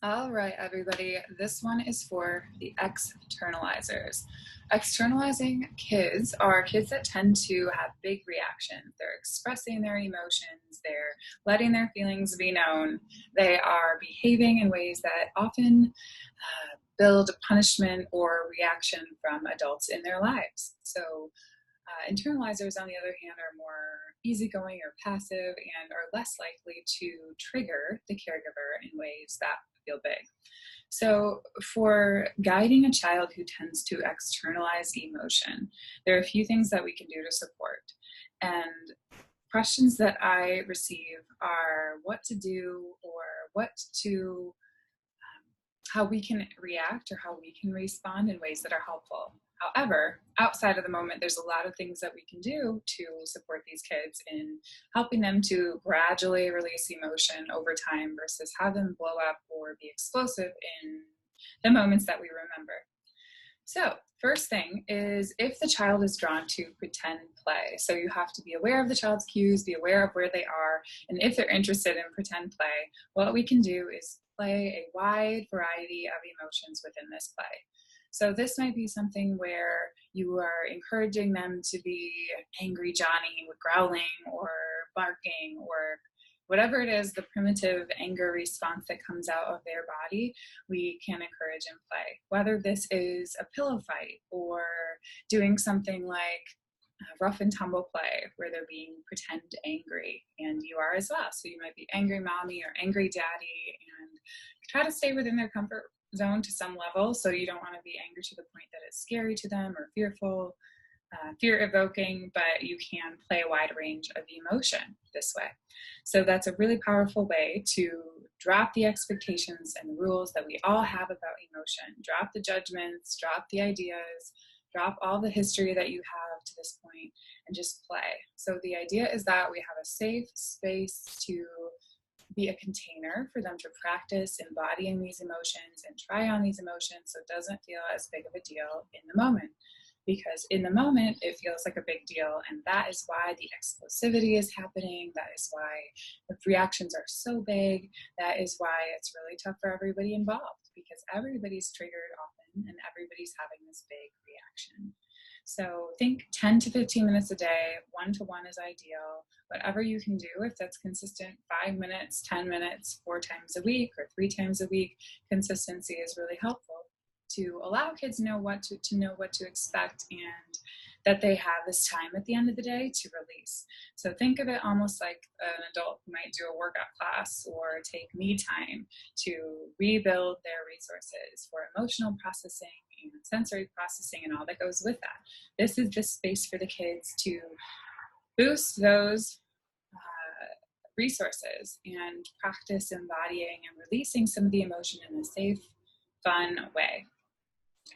All right, everybody, this one is for the externalizers. Externalizing kids are kids that tend to have big reactions. They're expressing their emotions, they're letting their feelings be known, they are behaving in ways that often build punishment or reaction from adults in their lives. So, internalizers, on the other hand, are more easygoing or passive and are less likely to trigger the caregiver in ways that feel big. So, for guiding a child who tends to externalize emotion, there are a few things that we can do to support. And questions that I receive are what to do or what to how we can react or how we can respond in ways that are helpful. However, outside of the moment, there's a lot of things that we can do to support these kids in helping them to gradually release emotion over time versus have them blow up or be explosive in the moments that we remember. So, first thing is if the child is drawn to pretend play. So, you have to be aware of the child's cues, be aware of where they are, and if they're interested in pretend play, what we can do is play a wide variety of emotions within this play. So, this might be something where you are encouraging them to be angry Johnny with growling or barking or whatever it is, the primitive anger response that comes out of their body, we can encourage in play. Whether this is a pillow fight or doing something like rough and tumble play where they're being pretend angry and you are as well. So you might be angry mommy or angry daddy and try to stay within their comfort zone to some level. So you don't want to be angry to the point that it's scary to them or fearful. Fear evoking, but you can play a wide range of emotion this way. So that's a really powerful way to drop the expectations and the rules that we all have about emotion, drop the judgments, drop the ideas, drop all the history that you have to this point, and just play. So the idea is that we have a safe space to be a container for them to practice embodying these emotions and try on these emotions so it doesn't feel as big of a deal in the moment. Because in the moment, it feels like a big deal, and that is why the explosivity is happening. That is why the reactions are so big. That is why it's really tough for everybody involved, because everybody's triggered often and everybody's having this big reaction. So think 10 to 15 minutes a day, one-to-one is ideal. Whatever you can do, if that's consistent, 5 minutes, 10 minutes, 4 times a week or 3 times a week, consistency is really helpful to allow kids know what to expect and that they have this time at the end of the day to release. So think of it almost like an adult who might do a workout class or take me time to rebuild their resources for emotional processing and sensory processing and all that goes with that. This is the space for the kids to boost those resources and practice embodying and releasing some of the emotion in a safe, fun way.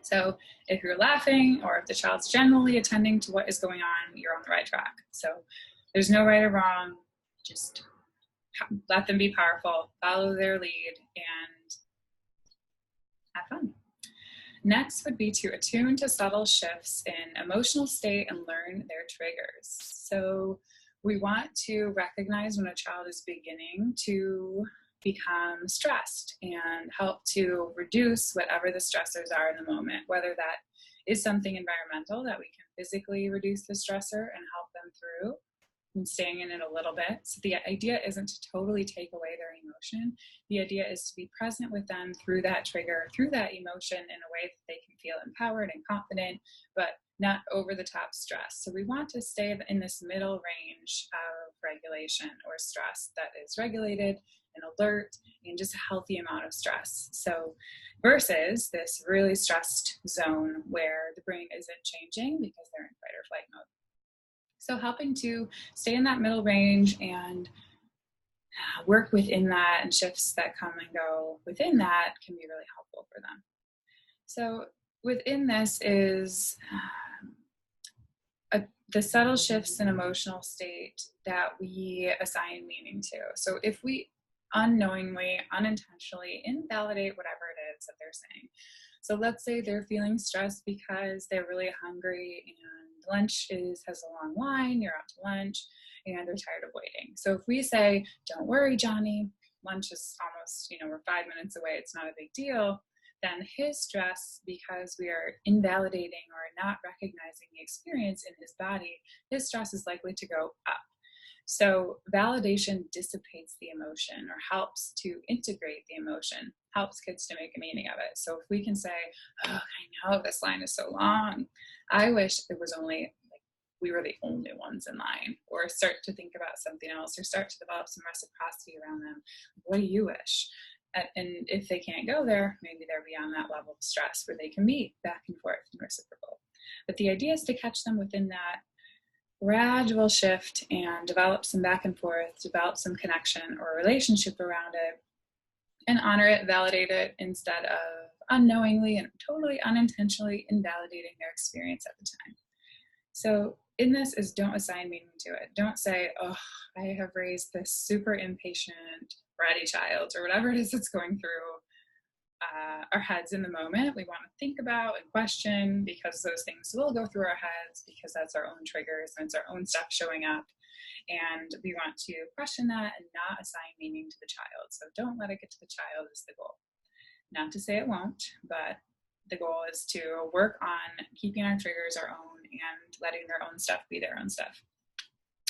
So if you're laughing or if the child's generally attending to what is going on, you're on the right track. So there's no right or wrong. Just let them be powerful, follow their lead, and have fun. Next would be to attune to subtle shifts in emotional state and learn their triggers. So we want to recognize when a child is beginning to become stressed and help to reduce whatever the stressors are in the moment, whether that is something environmental that we can physically reduce the stressor and help them through and staying in it a little bit. So the idea isn't to totally take away their emotion. The idea is to be present with them through that trigger, through that emotion in a way that they can feel empowered and confident, but not over the top stress. So we want to stay in this middle range of regulation or stress that is regulated and alert and just a healthy amount of stress. So versus this really stressed zone where the brain isn't changing because they're in fight or flight mode. So helping to stay in that middle range and work within that and shifts that come and go within that can be really helpful for them. So within this is the subtle shifts in emotional state that we assign meaning to. So if we unknowingly, unintentionally invalidate whatever it is that they're saying. So let's say they're feeling stressed because they're really hungry and lunch has a long line, you're out to lunch, and they're tired of waiting. So if we say, don't worry, Johnny, lunch is almost, we're 5 minutes away, it's not a big deal, then his stress, because we are invalidating or not recognizing the experience in his body, his stress is likely to go up. So validation dissipates the emotion or helps to integrate the emotion, helps kids to make a meaning of it. So if we can say, oh, I know this line is so long. I wish it was only like we were the only ones in line, or start to think about something else, or start to develop some reciprocity around them. What do you wish? And if they can't go there, maybe they're beyond that level of stress where they can be back and forth and reciprocal. But the idea is to catch them within that gradual shift and develop some back and forth, develop some connection or relationship around it, and honor it, validate it, instead of unknowingly and totally unintentionally invalidating their experience at the time. So in this is don't assign meaning to it. Don't say, oh, I have raised this super impatient, bratty child, or whatever it is that's going through our heads in the moment. We want to think about and question, because those things will go through our heads, because that's our own triggers and it's our own stuff showing up. And we want to question that and not assign meaning to the child. So don't let it get to the child is the goal. Not to say it won't, but the goal is to work on keeping our triggers our own and letting their own stuff be their own stuff.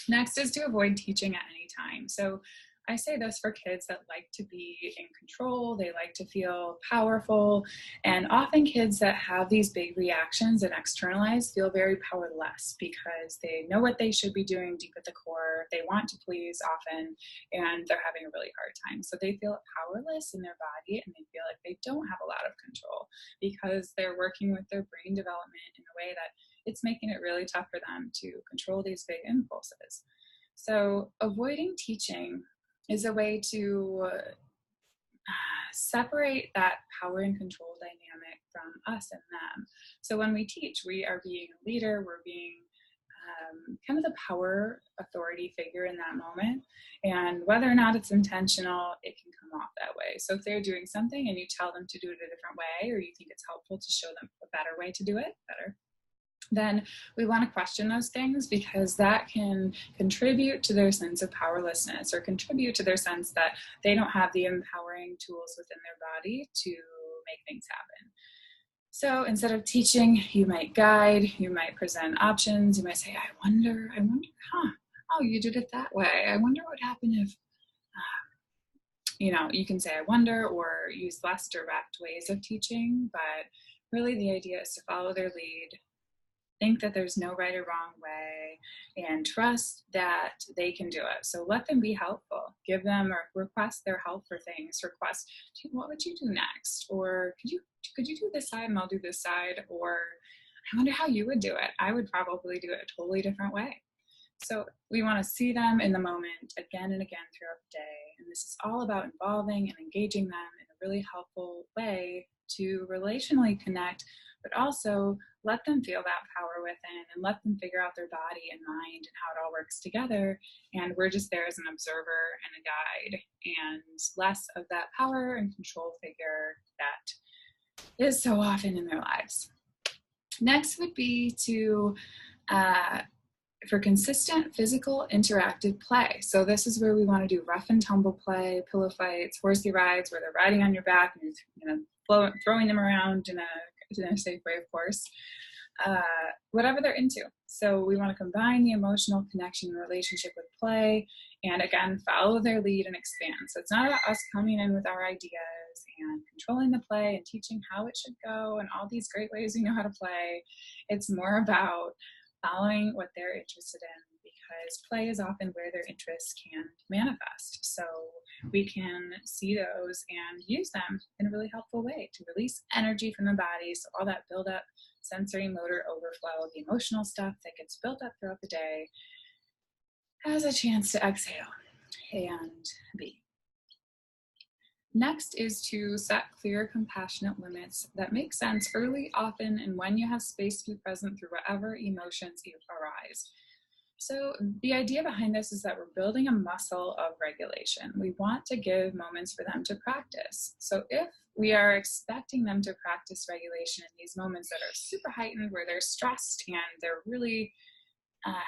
Next is to avoid teaching at any time. So I say this for kids that like to be in control, they like to feel powerful, and often kids that have these big reactions and externalize feel very powerless because they know what they should be doing deep at the core, they want to please often, and they're having a really hard time. So they feel powerless in their body and they feel like they don't have a lot of control because they're working with their brain development in a way that it's making it really tough for them to control these big impulses. So avoiding teaching is a way to separate that power and control dynamic from us and them. So when we teach, we are being a leader, we're being kind of the power authority figure in that moment. And whether or not it's intentional, it can come off that way. So if they're doing something and you tell them to do it a different way, or you think it's helpful to show them a better way to do it, then we want to question those things, because that can contribute to their sense of powerlessness or contribute to their sense that they don't have the empowering tools within their body to make things happen. So instead of teaching, you might guide, you might present options, you might say, I wonder, oh, you did it that way. I wonder what happened if, you can say, I wonder, or use less direct ways of teaching, but really the idea is to follow their lead, think that there's no right or wrong way, and trust that they can do it. So let them be helpful. Give them or request their help for things. Request, what would you do next? Or could you do this side and I'll do this side? Or I wonder how you would do it. I would probably do it a totally different way. So we want to see them in the moment again and again throughout the day. And this is all about involving and engaging them in a really helpful way to relationally connect, but also let them feel that power within and let them figure out their body and mind and how it all works together. And we're just there as an observer and a guide, and less of that power and control figure that is so often in their lives. Next would be to, for consistent physical interactive play. So this is where we want to do rough and tumble play, pillow fights, horsey rides, where they're riding on your back and throwing them around in a safe way, of course, whatever they're into. So we want to combine the emotional connection and relationship with play, and again, follow their lead and expand. So it's not about us coming in with our ideas and controlling the play and teaching how it should go and all these great ways we know how to play. It's more about following what they're interested in, because play is often where their interests can manifest. So we can see those and use them in a really helpful way to release energy from the body. So all that build up, sensory motor overflow, the emotional stuff that gets built up throughout the day has a chance to exhale and be. Next is to set clear, compassionate limits that make sense early, often, and when you have space to be present through whatever emotions arise. So the idea behind this is that we're building a muscle of regulation. We want to give moments for them to practice. So if we are expecting them to practice regulation in these moments that are super heightened, where they're stressed and they're really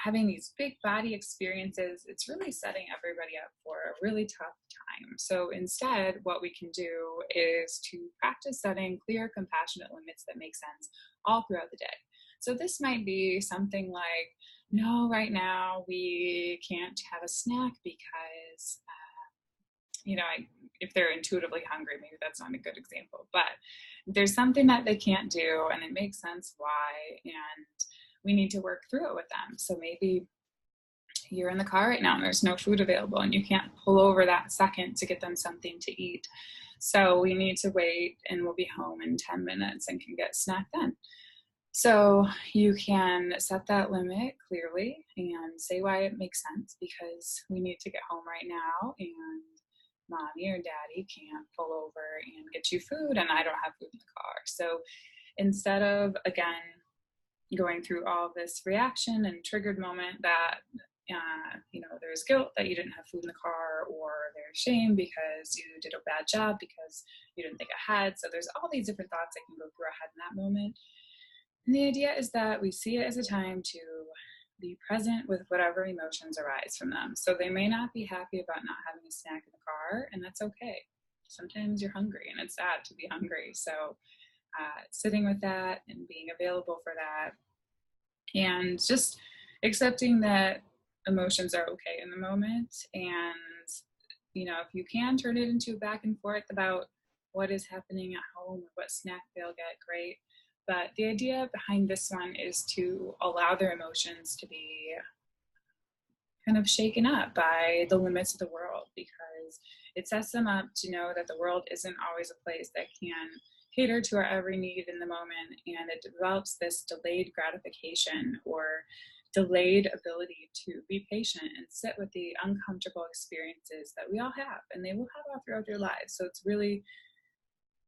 having these big body experiences, it's really setting everybody up for a really tough time. So instead, what we can do is to practice setting clear, compassionate limits that make sense all throughout the day. So this might be something like, no, right now we can't have a snack because, if they're intuitively hungry, maybe that's not a good example, but there's something that they can't do and it makes sense why, and we need to work through it with them. So maybe you're in the car right now and there's no food available and you can't pull over that second to get them something to eat. So we need to wait and we'll be home in 10 minutes and can get a snack then. So you can set that limit clearly and say why it makes sense, because we need to get home right now and mommy or daddy can't pull over and get you food and I don't have food in the car. So instead of, again, going through all this reaction and triggered moment that, there's guilt that you didn't have food in the car, or there's shame because you did a bad job because you didn't think ahead. So there's all these different thoughts that can go through our head in that moment. And the idea is that we see it as a time to be present with whatever emotions arise from them. So they may not be happy about not having a snack in the car, and that's okay. Sometimes you're hungry and it's sad to be hungry. So sitting with that and being available for that, and just accepting that emotions are okay in the moment. And, if you can turn it into a back and forth about what is happening at home or what snack they'll get, great. But the idea behind this one is to allow their emotions to be kind of shaken up by the limits of the world, because it sets them up to know that the world isn't always a place that can cater to our every need in the moment, and it develops this delayed gratification or delayed ability to be patient and sit with the uncomfortable experiences that we all have and they will have all throughout their lives. So it's really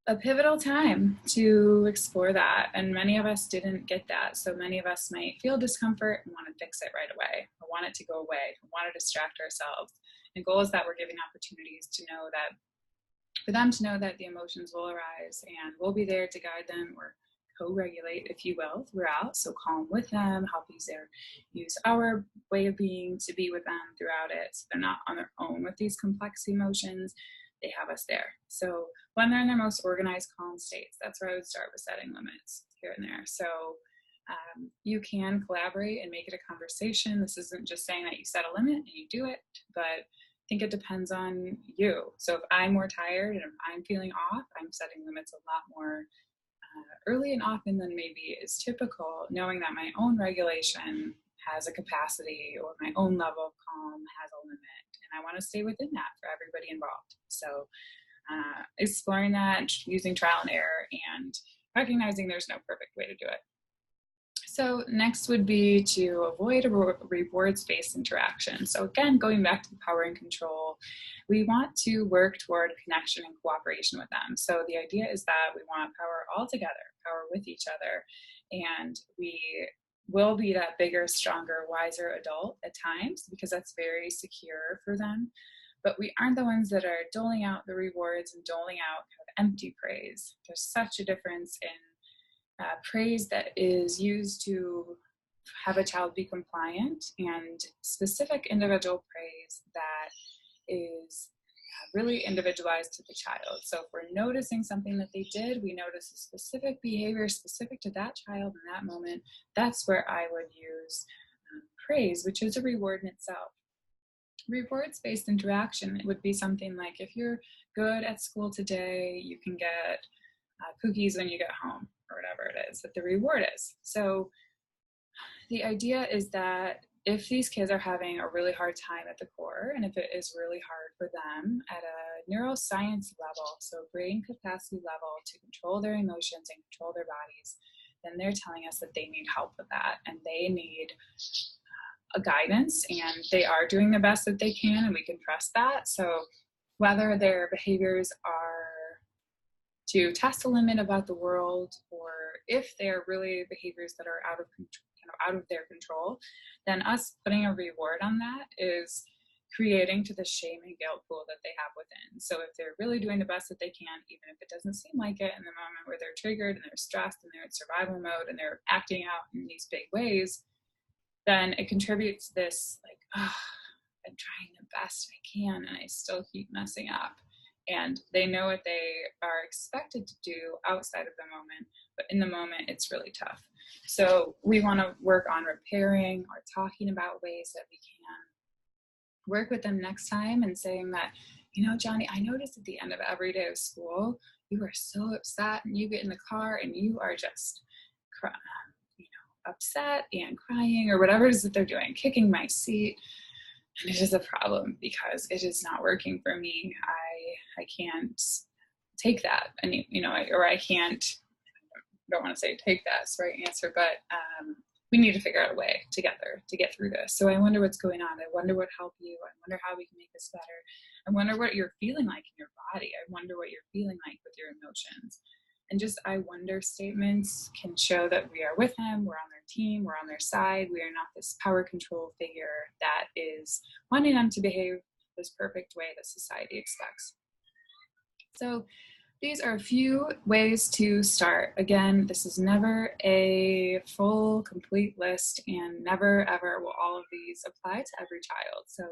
a pivotal time to explore that, and many of us didn't get that. So many of us might feel discomfort and want to fix it right away, or want it to go away, or want to distract ourselves. And goal is that we're giving opportunities to know that, for them to know that the emotions will arise and we'll be there to guide them or co-regulate, if you will, throughout. So calm with them, help use our way of being to be with them throughout it. So they're not on their own with these complex emotions. They have us there. So when they're in their most organized, calm states, that's where I would start with setting limits here and there. So you can collaborate and make it a conversation. This isn't just saying that you set a limit and you do it, but I think it depends on you. So if I'm more tired and if I'm feeling off, I'm setting limits a lot more early and often than maybe is typical, knowing that my own regulation has a capacity or my own level of calm has a limit, and I want to stay within that for everybody involved. So exploring that, using trial and error, and recognizing there's no perfect way to do it. So next would be to avoid a rewards-based interaction. So again, going back to the power and control, we want to work toward connection and cooperation with them. So the idea is that we want power all together, power with each other, and we will be that bigger, stronger, wiser adult at times because that's very secure for them. But we aren't the ones that are doling out the rewards and doling out kind of empty praise. There's such a difference in praise that is used to have a child be compliant, and specific individual praise that is really individualized to the child. So if we're noticing something that they did, we notice a specific behavior specific to that child in that moment, that's where I would use praise, which is a reward in itself. Rewards-based interaction would be something like, if you're good at school today, you can get cookies when you get home, or whatever it is that the reward is. So the idea is that if these kids are having a really hard time at the core, and if it is really hard for them at a neuroscience level, so brain capacity level to control their emotions and control their bodies, then they're telling us that they need help with that, and they need a guidance, and they are doing the best that they can, and we can trust that. So whether their behaviors are to test a limit about the world, or if they're really behaviors that are out of their control, then us putting a reward on that is creating to the shame and guilt pool that they have within. So if they're really doing the best that they can, even if it doesn't seem like it in the moment where they're triggered and they're stressed and they're in survival mode and they're acting out in these big ways, then it contributes this like, oh, I'm trying the best I can and I still keep messing up. And they know what they are expected to do outside of the moment, but in the moment it's really tough. So we want to work on repairing or talking about ways that we can work with them next time and saying that, you know, Johnny, I noticed at the end of every day of school, you are so upset and you get in the car and you are just upset and crying or whatever it is that they're doing, kicking my seat. And it is a problem because it is not working for me. I can't take that, and I can't. I don't want to say take that's the right answer, but we need to figure out a way together to get through this. So I wonder what's going on. I wonder what helped you. I wonder how we can make this better. I wonder what you're feeling like in your body. I wonder what you're feeling like with your emotions. And just I wonder statements can show that we are with them, we're on their team, we're on their side. We are not this power control figure that is wanting them to behave this perfect way that society expects. So these are a few ways to start. Again, this is never a full, complete list, and never, ever will all of these apply to every child. So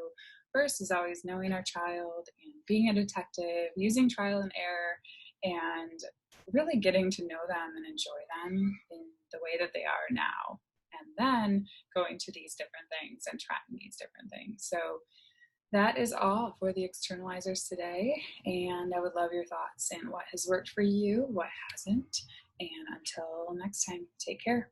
first is always knowing our child and being a detective, using trial and error, and really getting to know them and enjoy them in the way that they are now. And then going to these different things and trying these different things. So that is all for the externalizers today, and I would love your thoughts and what has worked for you, what hasn't, and until next time, take care.